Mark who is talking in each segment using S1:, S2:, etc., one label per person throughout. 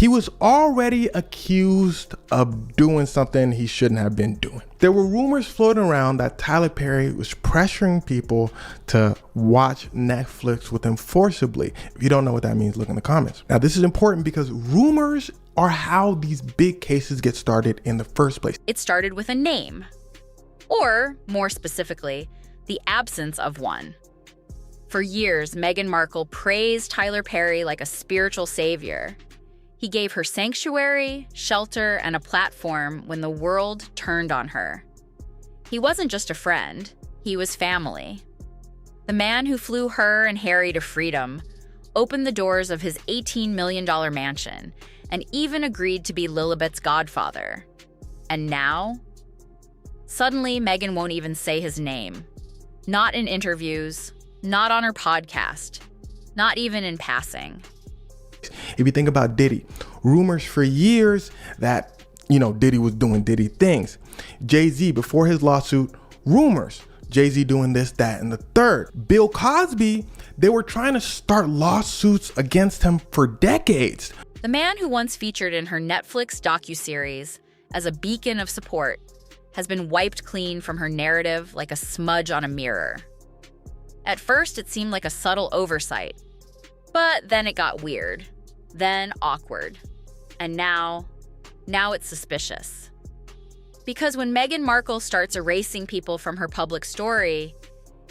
S1: He was already accused of doing something he shouldn't have been doing. There were rumors floating around that Tyler Perry was pressuring people to watch Netflix with him forcibly. If you don't know what that means, look in the comments. Now, this is important because rumors are how these big cases get started in the first place.
S2: It started with a name, or more specifically, the absence of one. For years, Meghan Markle praised Tyler Perry like a spiritual savior. He gave her sanctuary, shelter, and a platform when the world turned on her. He wasn't just a friend, he was family. The man who flew her and Harry to freedom, opened the doors of his $18 million mansion, and even agreed to be Lilibet's godfather. And now? Suddenly, Meghan won't even say his name. Not in interviews, not on her podcast, not even in passing.
S1: If you think about Diddy, rumors for years that, Diddy was doing Diddy things. Jay-Z, before his lawsuit, rumors. Jay-Z doing this, that, and the third. Bill Cosby, they were trying to start lawsuits against him for decades.
S2: The man who once featured in her Netflix docuseries as a beacon of support has been wiped clean from her narrative like a smudge on a mirror. At first, it seemed like a subtle oversight, but then it got weird, then awkward, and now it's suspicious. Because when Meghan Markle starts erasing people from her public story,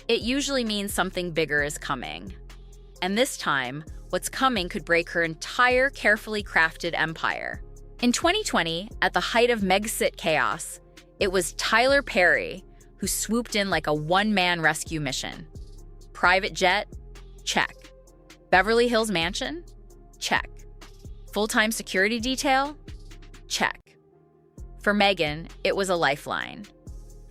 S2: it usually means something bigger is coming. And this time, what's coming could break her entire carefully crafted empire. In 2020, at the height of Megxit chaos, it was Tyler Perry who swooped in like a one-man rescue mission. Private jet? Check. Beverly Hills mansion? Check. Full-time security detail? Check. For Meghan, it was a lifeline.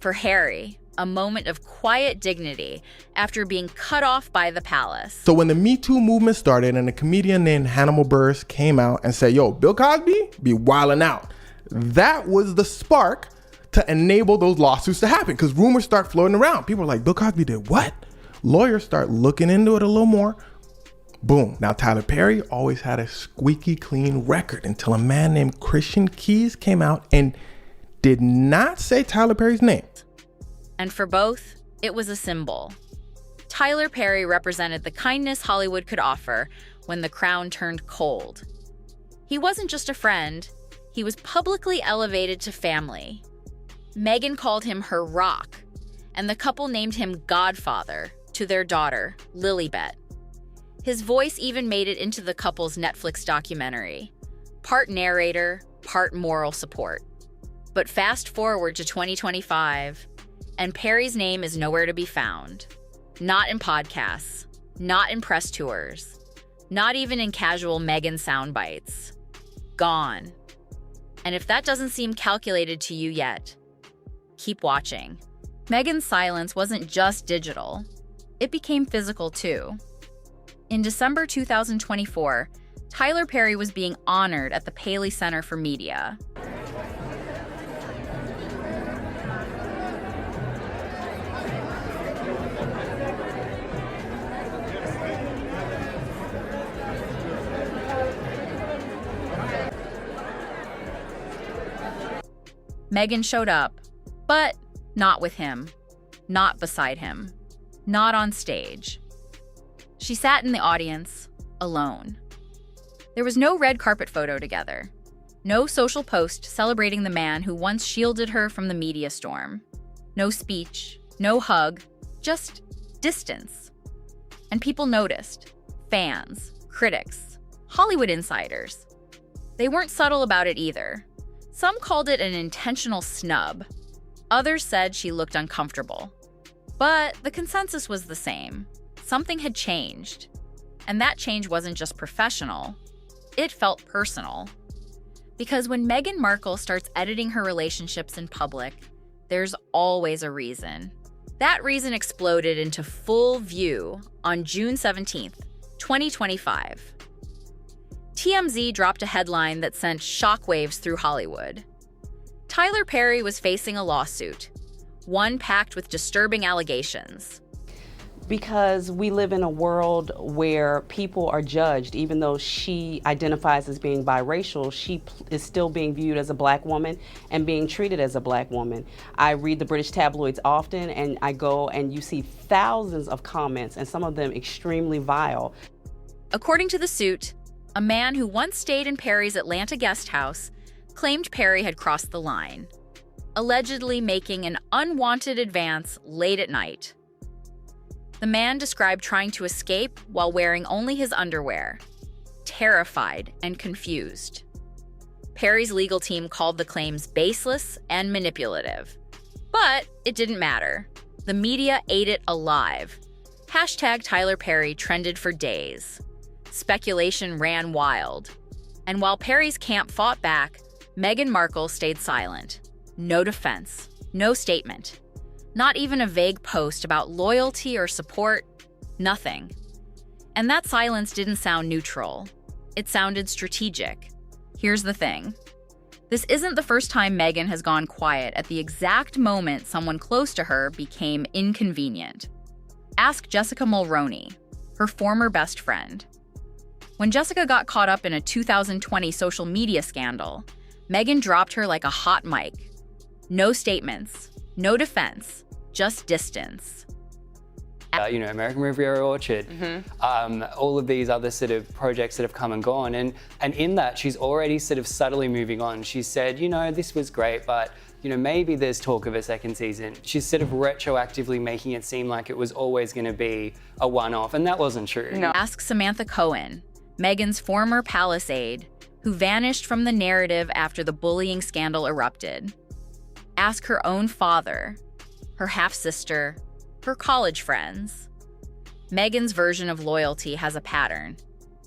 S2: For Harry, a moment of quiet dignity after being cut off by the palace.
S1: So when the Me Too movement started and a comedian named Hannibal Buress came out and said, yo, Bill Cosby be wilding out, that was the spark to enable those lawsuits to happen, because rumors start floating around. People are like, Bill Cosby did what? Lawyers start looking into it a little more. Boom. Now, Tyler Perry always had a squeaky clean record until a man named Christian Keys came out and did not say Tyler Perry's name.
S2: And for both, it was a symbol. Tyler Perry represented the kindness Hollywood could offer when the crown turned cold. He wasn't just a friend, he was publicly elevated to family. Meghan called him her rock, and the couple named him godfather to their daughter, Lilibet. His voice even made it into the couple's Netflix documentary, part narrator, part moral support. But fast forward to 2025, and Perry's name is nowhere to be found. Not in podcasts, not in press tours, not even in casual Meghan sound bites. Gone. And if that doesn't seem calculated to you yet, keep watching. Meghan's silence wasn't just digital. It became physical too. In December 2024, Tyler Perry was being honored at the Paley Center for Media. Meghan showed up, but not with him, not beside him, not on stage. She sat in the audience, alone. There was no red carpet photo together, no social post celebrating the man who once shielded her from the media storm, no speech, no hug, just distance. And people noticed, fans, critics, Hollywood insiders. They weren't subtle about it either. Some called it an intentional snub. Others said she looked uncomfortable. But the consensus was the same. Something had changed. And that change wasn't just professional. It felt personal. Because when Meghan Markle starts editing her relationships in public, there's always a reason. That reason exploded into full view on June 17th, 2025. TMZ dropped a headline that sent shockwaves through Hollywood. Tyler Perry was facing a lawsuit, one packed with disturbing allegations.
S3: Because we live in a world where people are judged. Even though she identifies as being biracial, she is still being viewed as a black woman and being treated as a black woman. I read the British tabloids often, and I go and you see thousands of comments, and some of them extremely vile.
S2: According to the suit, a man who once stayed in Perry's Atlanta guest house claimed Perry had crossed the line, allegedly making an unwanted advance late at night. The man described trying to escape while wearing only his underwear, terrified and confused. Perry's legal team called the claims baseless and manipulative. But it didn't matter. The media ate it alive. Hashtag Tyler Perry trended for days. Speculation ran wild. And while Perry's camp fought back, Meghan Markle stayed silent. No defense, no statement. Not even a vague post about loyalty or support, nothing. And that silence didn't sound neutral. It sounded strategic. Here's the thing. This isn't the first time Meghan has gone quiet at the exact moment someone close to her became inconvenient. Ask Jessica Mulroney, her former best friend. When Jessica got caught up in a 2020 social media scandal, Meghan dropped her like a hot mic. No statements, no defense, just distance.
S4: American Riviera Orchard, all of these other sort of projects that have come and gone. And in that, she's already sort of subtly moving on. She said, this was great, but maybe there's talk of a second season. She's sort of retroactively making it seem like it was always going to be a one-off, and that wasn't true.
S2: No. Ask Samantha Cohen, Meghan's former palace aide, who vanished from the narrative after the bullying scandal erupted. Ask her own father, her half-sister, her college friends. Meghan's version of loyalty has a pattern.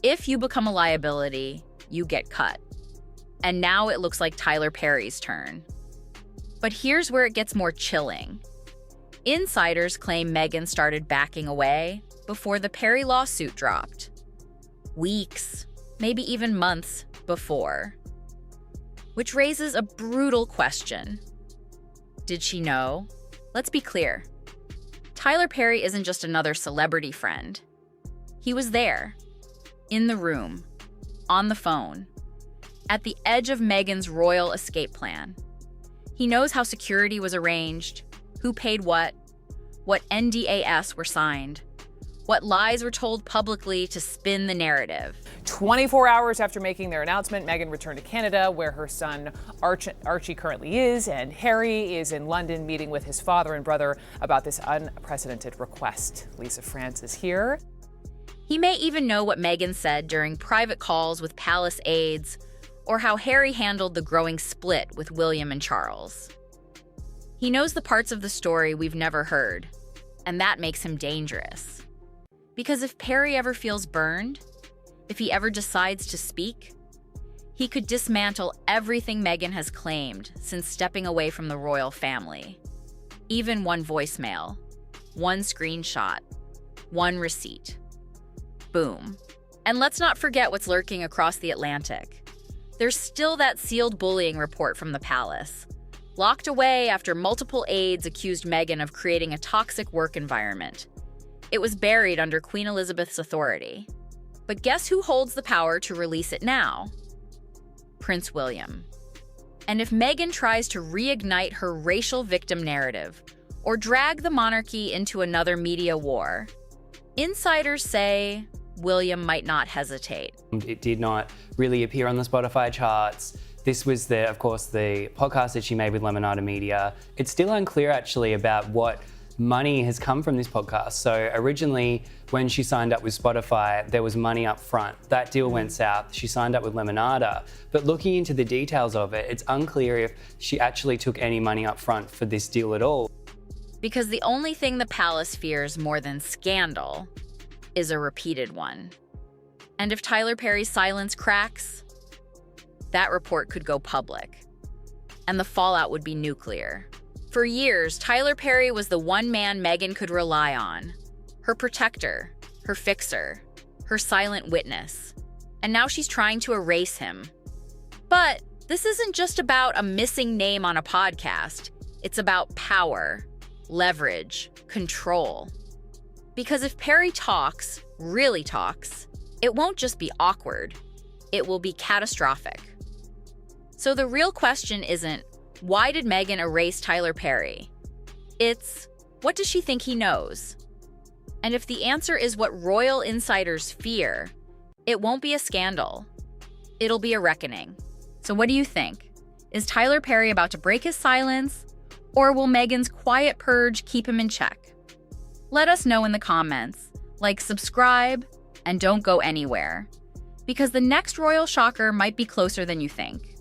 S2: If you become a liability, you get cut. And now it looks like Tyler Perry's turn. But here's where it gets more chilling. Insiders claim Meghan started backing away before the Perry lawsuit dropped. Weeks, maybe even months before. Which raises a brutal question. Did she know? Let's be clear. Tyler Perry isn't just another celebrity friend. He was there, in the room, on the phone, at the edge of Meghan's royal escape plan. He knows how security was arranged, who paid what NDAs were signed, what lies were told publicly to spin the narrative.
S5: 24 hours after making their announcement, Meghan returned to Canada, where her son Archie currently is, and Harry is in London meeting with his father and brother about this unprecedented request. Lisa France is here.
S2: He may even know what Meghan said during private calls with palace aides, or how Harry handled the growing split with William and Charles. He knows the parts of the story we've never heard, and that makes him dangerous. Because if Perry ever feels burned, if he ever decides to speak, he could dismantle everything Meghan has claimed since stepping away from the royal family. Even one voicemail, one screenshot, one receipt. Boom. And let's not forget what's lurking across the Atlantic. There's still that sealed bullying report from the palace, locked away after multiple aides accused Meghan of creating a toxic work environment. It was buried under Queen Elizabeth's authority. But guess who holds the power to release it now? Prince William. And if Meghan tries to reignite her racial victim narrative or drag the monarchy into another media war, insiders say William might not hesitate.
S4: It did not really appear on the Spotify charts. This was, of course, the podcast that she made with Lemonada Media. It's still unclear, actually, about what money has come from this podcast. So originally, when she signed up with Spotify, there was money up front. That deal went south. She signed up with Lemonada. But looking into the details of it, it's unclear if she actually took any money up front for this deal at all.
S2: Because the only thing the palace fears more than scandal is a repeated one. And if Tyler Perry's silence cracks, that report could go public. And the fallout would be nuclear. For years, Tyler Perry was the one man Meghan could rely on. Her protector, her fixer, her silent witness. And now she's trying to erase him. But this isn't just about a missing name on a podcast. It's about power, leverage, control. Because if Perry talks, really talks, it won't just be awkward, it will be catastrophic. So the real question isn't, why did Meghan erase Tyler Perry? It's, what does she think he knows? And if the answer is what royal insiders fear, it won't be a scandal. It'll be a reckoning. So what do you think? Is Tyler Perry about to break his silence, or will Meghan's quiet purge keep him in check? Let us know in the comments. Like, subscribe, and don't go anywhere, because the next royal shocker might be closer than you think.